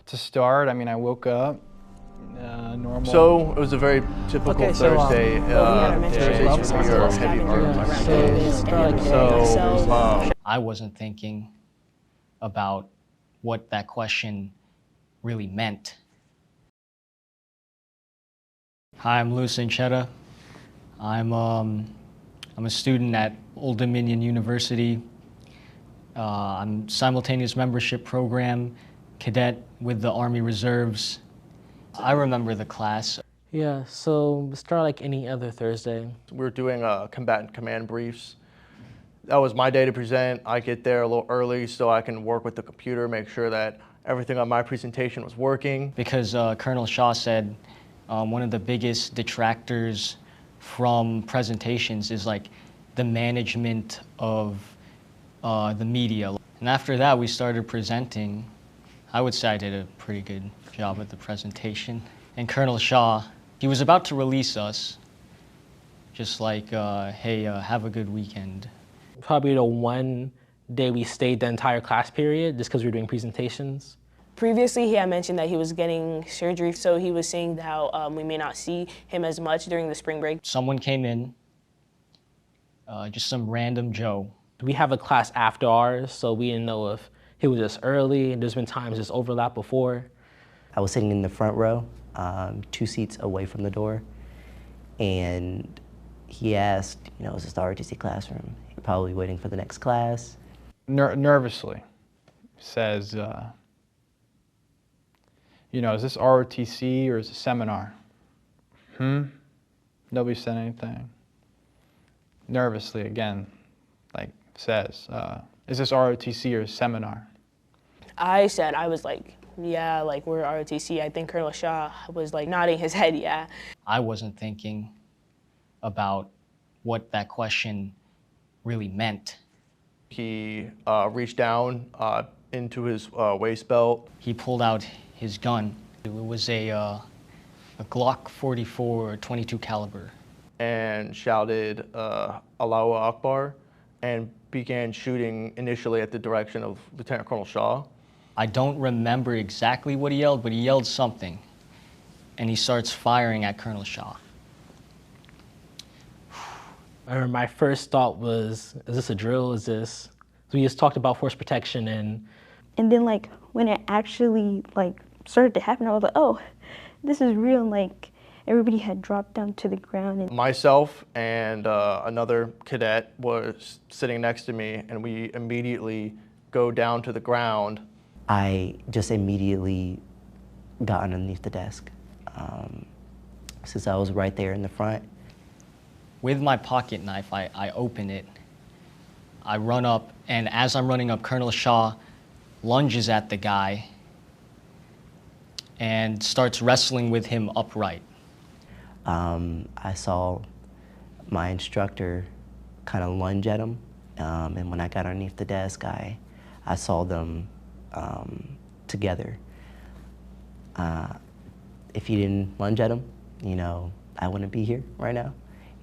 To start, I mean, I woke up, normal. So it was a very typical Thursday. Thursdays for me are heavy art days. I wasn't thinking about what that question really meant. Hi, I'm Luis Anchetta. I'm a student at Old Dominion University. I'm simultaneous membership program cadet with the Army Reserves. I remember the class. Yeah, so start like any other Thursday. We're doing combatant command briefs. That was my day to present. I get there a little early so I can work with the computer, make sure that everything on my presentation was working. Because Colonel Shah said one of the biggest detractors from presentations is like the management of the media. And after that, we started presenting. I would say I did a pretty good job at the presentation. And Colonel Shah, he was about to release us, just like, hey, have a good weekend. Probably the one day we stayed the entire class period just because we were doing presentations. Previously, he had mentioned that he was getting surgery, so he was saying how we may not see him as much during the spring break. Someone came in, just some random Joe. We have a class after ours, so we didn't know if he was just early. There's been times this overlap before. I was sitting in the front row, 2 seats away from the door, and he asked, is this the ROTC classroom? Probably waiting for the next class. Nervously says, is this ROTC or is it seminar? Nobody said anything. Nervously again, says, is this ROTC or seminar? I was like, yeah, we're ROTC. I think Colonel Shah was nodding his head, yeah. I wasn't thinking about what that question really meant. He reached down into his waist belt. He pulled out his gun. It was a Glock 44 .22 caliber. And shouted, Allahu Akbar, and began shooting initially at the direction of Lieutenant Colonel Shah. I don't remember exactly what he yelled, but he yelled something. And he starts firing at Colonel Shah. I remember my first thought was, is this a drill? Is this? So we just talked about force protection and then when it actually started to happen, I was like, oh, this is real. Everybody had dropped down to the ground. And myself and another cadet was sitting next to me, and we immediately go down to the ground. I just immediately got underneath the desk, since I was right there in the front. With my pocket knife, I open it. I run up, and as I'm running up, Colonel Shah lunges at the guy and starts wrestling with him upright. I saw my instructor kind of lunge at him, and when I got underneath the desk, I saw them together. If he didn't lunge at him, I wouldn't be here right now.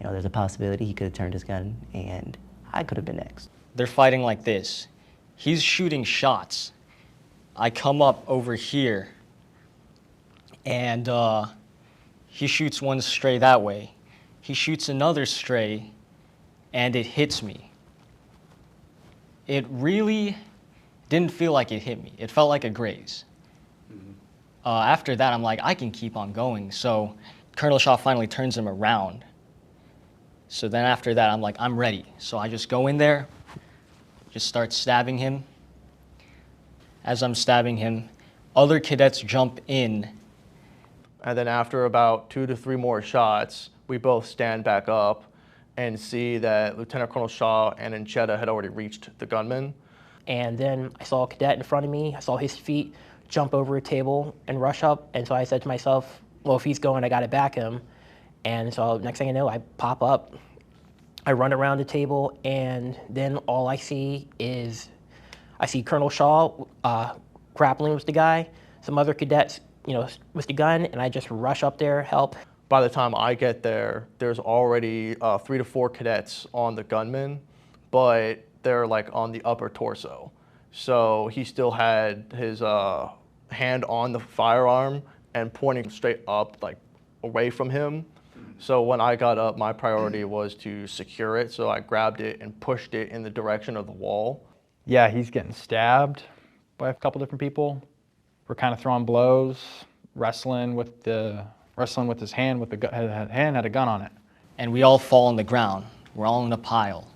There's a possibility he could have turned his gun, and I could have been next. They're fighting like this. He's shooting shots. I come up over here, and he shoots one stray that way. He shoots another stray, and it hits me. It really didn't feel like it hit me. It felt like a graze. After that, I'm like, I can keep on going. So Colonel Shah finally turns him around. So then after that, I'm like, I'm ready. So I just go in there, just start stabbing him. As I'm stabbing him, other cadets jump in. And then after about 2 to 3 more shots, we both stand back up and see that Lieutenant Colonel Shah and Anchetta had already reached the gunman. And then I saw a cadet in front of me. I saw his feet jump over a table and rush up. And so I said to myself, well, if he's going, I got to back him. And so next thing I know, I pop up. I run around the table, and then all I see is I see Colonel Shah grappling with the guy, some other cadets, with the gun, and I just rush up there, help. By the time I get there, there's already 3 to 4 cadets on the gunman, but they're on the upper torso. So he still had his hand on the firearm and pointing straight up, like away from him. So when I got up, my priority was to secure it. So I grabbed it and pushed it in the direction of the wall. Yeah, he's getting stabbed by a couple different people. We're kind of throwing blows, wrestling with his hand. Hand had a gun on it. And we all fall on the ground. We're all in a pile.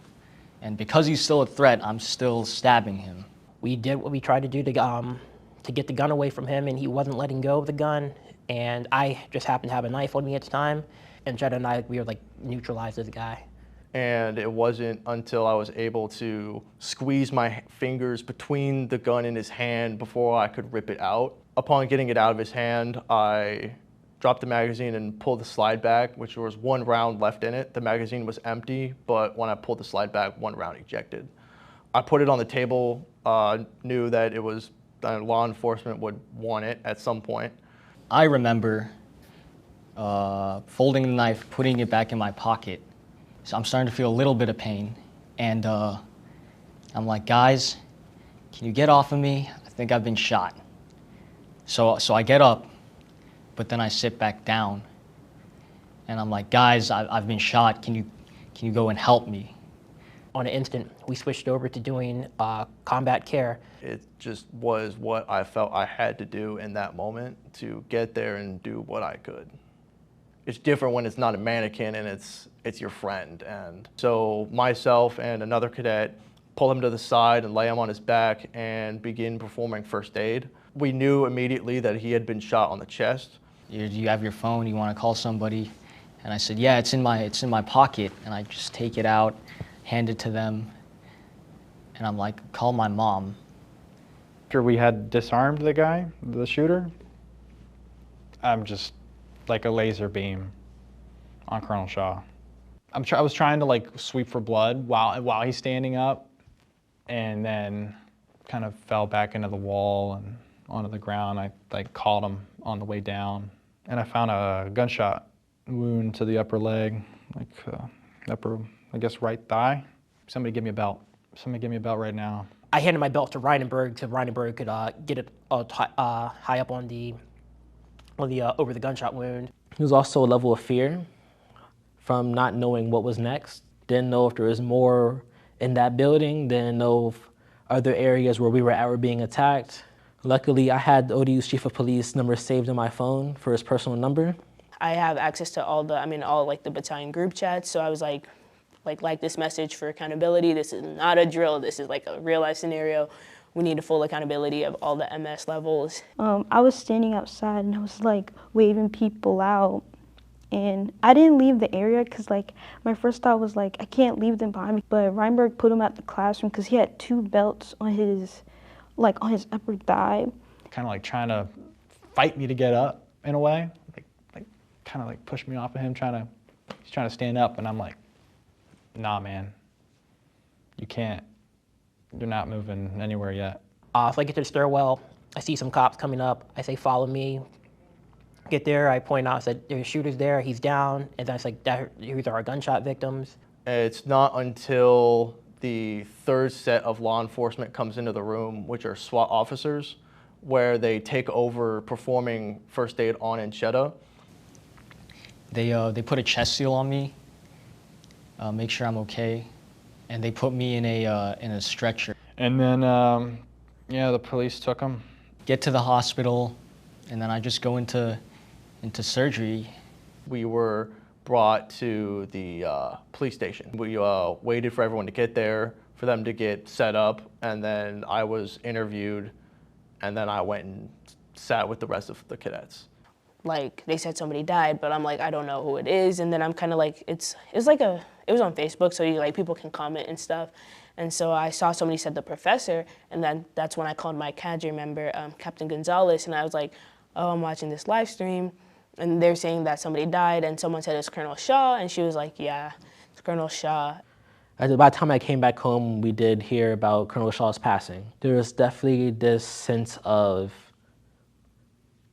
And because he's still a threat, I'm still stabbing him. We did what we tried to do to get the gun away from him, and he wasn't letting go of the gun. And I just happened to have a knife on me at the time. And Jetta and I, we were like neutralized this guy. And it wasn't until I was able to squeeze my fingers between the gun in his hand before I could rip it out. Upon getting it out of his hand, I dropped the magazine and pulled the slide bag, which was 1 round left in it. The magazine was empty, but when I pulled the slide bag, 1 round ejected. I put it on the table, knew that it was law enforcement would want it at some point. I remember folding the knife, putting it back in my pocket. So I'm starting to feel a little bit of pain. And I'm like, guys, can you get off of me? I think I've been shot. So I get up, but then I sit back down. And I'm like, guys, I've been shot. Can you go and help me? On an instant, we switched over to doing combat care. It just was what I felt I had to do in that moment to get there and do what I could. It's different when it's not a mannequin and it's your friend. And so myself and another cadet pull him to the side and lay him on his back and begin performing first aid. We knew immediately that he had been shot on the chest. Do you have your phone? You want to call somebody? And I said, yeah, it's in my pocket. And I just take it out, hand it to them, and I'm like, call my mom. After we had disarmed the guy, the shooter, I'm just like a laser beam on Colonel Shah. I was trying to like sweep for blood while he's standing up, and then kind of fell back into the wall and onto the ground. I like called him on the way down, and I found a gunshot wound to the upper leg, like upper, I guess, right thigh. Somebody give me a belt. Somebody give me a belt right now. I handed my belt to Reinenberg so Reinenberg could get it high up on the over the gunshot wound. There was also a level of fear from not knowing what was next. Didn't know if there was more in that building. Didn't know if other areas where we were at were being attacked. Luckily, I had the ODU's chief of police number saved in my phone for his personal number. I have access to all like the battalion group chats, so I was like this message for accountability. This is not a drill. This is like a real life scenario. We need a full accountability of all the MS levels. I was standing outside and I was like waving people out, and I didn't leave the area because like my first thought was like I can't leave them behind me. But Reinberg put him at the classroom because he had 2 belts on his upper thigh. Kind of like trying to fight me to get up in a way, like kind of like push me off of him. He's trying to stand up, and I'm like, nah, man, you can't. You're not moving anywhere yet. So I get to the stairwell, I see some cops coming up. I say, follow me. Get there, I point out, I said, there's shooters there, he's down. And then I was like, these are our gunshot victims. It's not until the 3rd set of law enforcement comes into the room, which are SWAT officers, where they take over performing first aid on Enchetta. They put a chest seal on me, make sure I'm okay. And they put me in a stretcher. And then, yeah, the police took him. Get to the hospital, and then I just go into surgery. We were brought to the police station. We waited for everyone to get there, for them to get set up, and then I was interviewed, and then I went and sat with the rest of the cadets. Like, they said somebody died, but I'm like, I don't know who it is. And then I'm kind of like, it was on Facebook, so people can comment and stuff. And so I saw somebody said the professor, and then that's when I called my cadre member, Captain Gonzalez, and I was like, oh, I'm watching this live stream, and they're saying that somebody died, and someone said it's Colonel Shah, and she was like, yeah, it's Colonel Shah. By the time I came back home, we did hear about Colonel Shah's passing. There was definitely this sense of,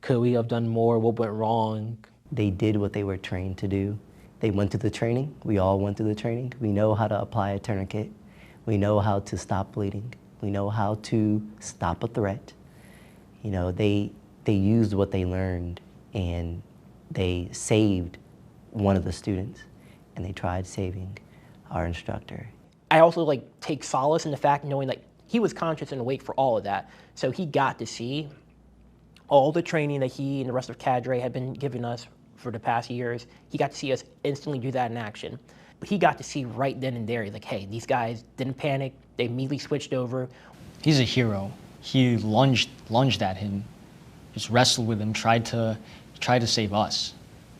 could we have done more? What went wrong? They did what they were trained to do. They went through the training. We all went through the training. We know how to apply a tourniquet. We know how to stop bleeding. We know how to stop a threat. You know, they they used what they learned and they saved one of the students, and they tried saving our instructor. I also like take solace in the fact knowing like he was conscious and awake for all of that. So he got to see all the training that he and the rest of cadre had been giving us for the past years. He got to see us instantly do that in action. But he got to see right then and there, he's like, hey, these guys didn't panic. They immediately switched over. He's a hero. He lunged at him, just wrestled with him, tried to save us.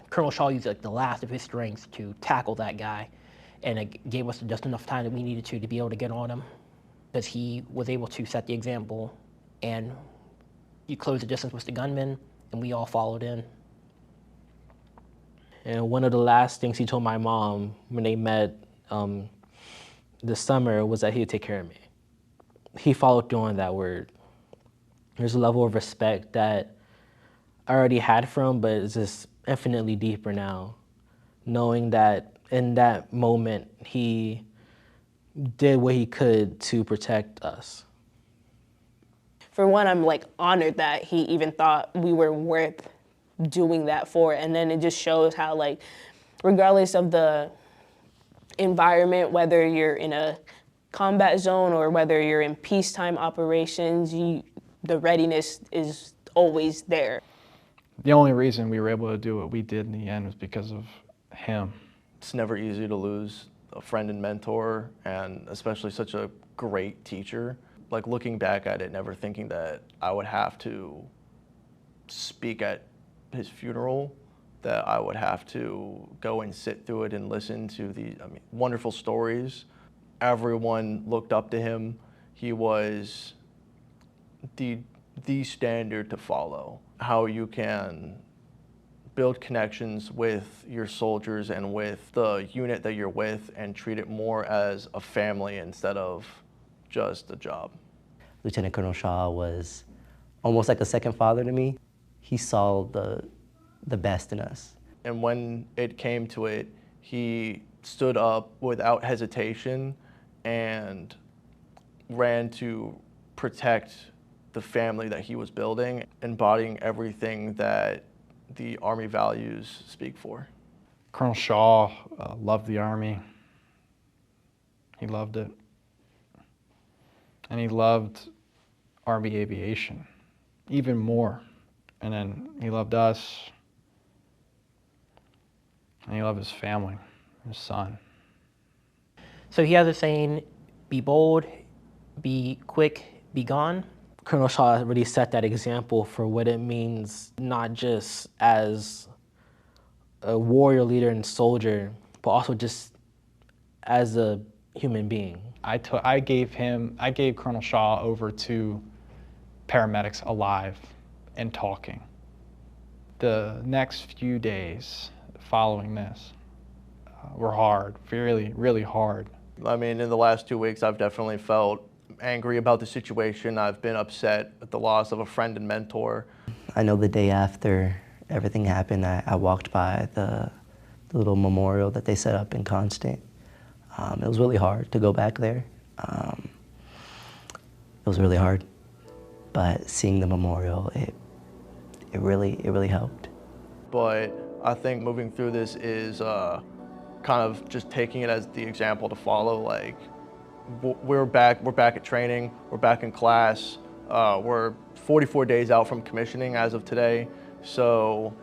Colonel Shah used like the last of his strength to tackle that guy, and it gave us just enough time that we needed to be able to get on him, because he was able to set the example, and you closed the distance with the gunman, and we all followed in. And one of the last things he told my mom when they met this summer was that he would take care of me. He followed through on that word. There's a level of respect that I already had for him, but it's just infinitely deeper now, knowing that in that moment he did what he could to protect us. For one, I'm like honored that he even thought we were worth doing that for, and then it just shows how like regardless of the environment, whether you're in a combat zone or whether you're in peacetime operations, the readiness is always there. The only reason we were able to do what we did in the end was because of him. It's never easy to lose a friend and mentor, and especially such a great teacher. Like looking back at it, never thinking that I would have to speak at his funeral, that I would have to go and sit through it and listen to the wonderful stories. Everyone looked up to him. He was the standard to follow. How you can build connections with your soldiers and with the unit that you're with and treat it more as a family instead of just a job. Lieutenant Colonel Shah was almost like a second father to me. He saw the best in us. And when it came to it, he stood up without hesitation and ran to protect the family that he was building, embodying everything that the Army values speak for. Colonel Shah loved the Army. He loved it. And he loved Army aviation even more. And then he loved us. And he loved his family, his son. So he has a saying, be bold, be quick, be gone. Colonel Shah really set that example for what it means, not just as a warrior leader and soldier, but also just as a human being. I gave Colonel Shah over to paramedics alive and talking. The next few days following this were hard, really, really hard. I mean, in the last 2 weeks, I've definitely felt angry about the situation. I've been upset at the loss of a friend and mentor. I know the day after everything happened, I walked by the little memorial that they set up in Constant. It was really hard to go back there. It was really hard, but seeing the memorial, it really helped. But I think moving through this is kind of just taking it as the example to follow. Like, we're back at training, we're back in class, we're 44 days out from commissioning as of today, so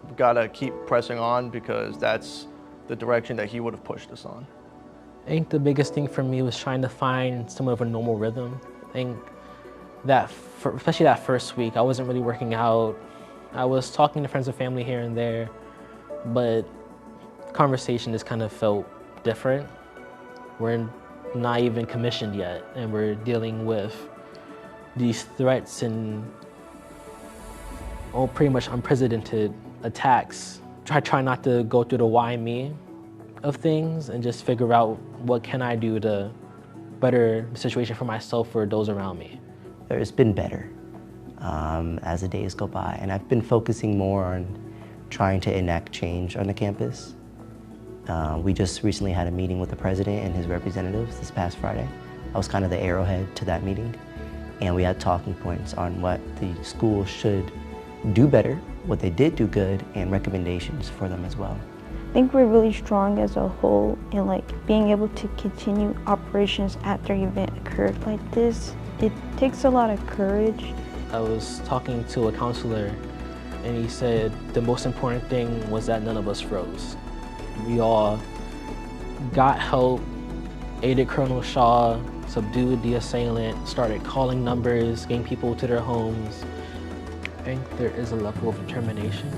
we've got to keep pressing on because that's the direction that he would have pushed us on. I think the biggest thing for me was trying to find some of a normal rhythm. I think that, especially that first week, I wasn't really working out. I was talking to friends and family here and there, but conversation just kind of felt different. We're not even commissioned yet, and we're dealing with these threats and pretty much unprecedented attacks. Try not to go through the why me of things and just figure out what can I do to better the situation for myself or those around me. It's been better as the days go by, and I've been focusing more on trying to enact change on the campus. We just recently had a meeting with the president and his representatives this past Friday. I was kind of the arrowhead to that meeting, and we had talking points on what the school should do better, what they did do good, and recommendations for them as well. I think we're really strong as a whole, and like being able to continue operations after an event occurred like this, it takes a lot of courage. I was talking to a counselor and he said the most important thing was that none of us froze. We all got help, aided Colonel Shah, subdued the assailant, started calling numbers, getting people to their homes. I think there is a level of determination.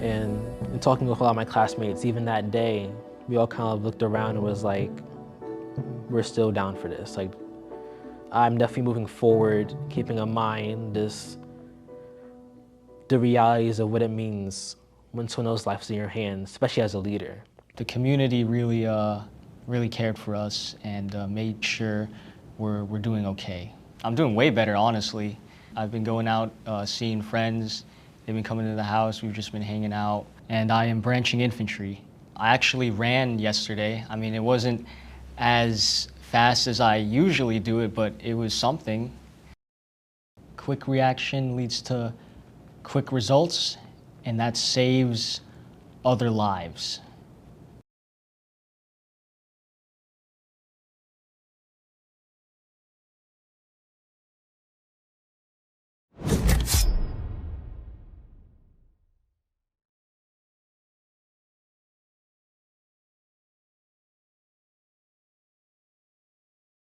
And in talking with a lot of my classmates, even that day, we all kind of looked around and was like, we're still down for this. Like, I'm definitely moving forward, keeping in mind the realities of what it means when someone else's life's in your hands, especially as a leader. The community really cared for us and made sure we're doing okay. I'm doing way better, honestly. I've been going out, seeing friends. They've been coming to the house. We've just been hanging out. And I am branching infantry. I actually ran yesterday. I mean, it wasn't as fast as I usually do it, but it was something. Quick reaction leads to quick results, and that saves other lives.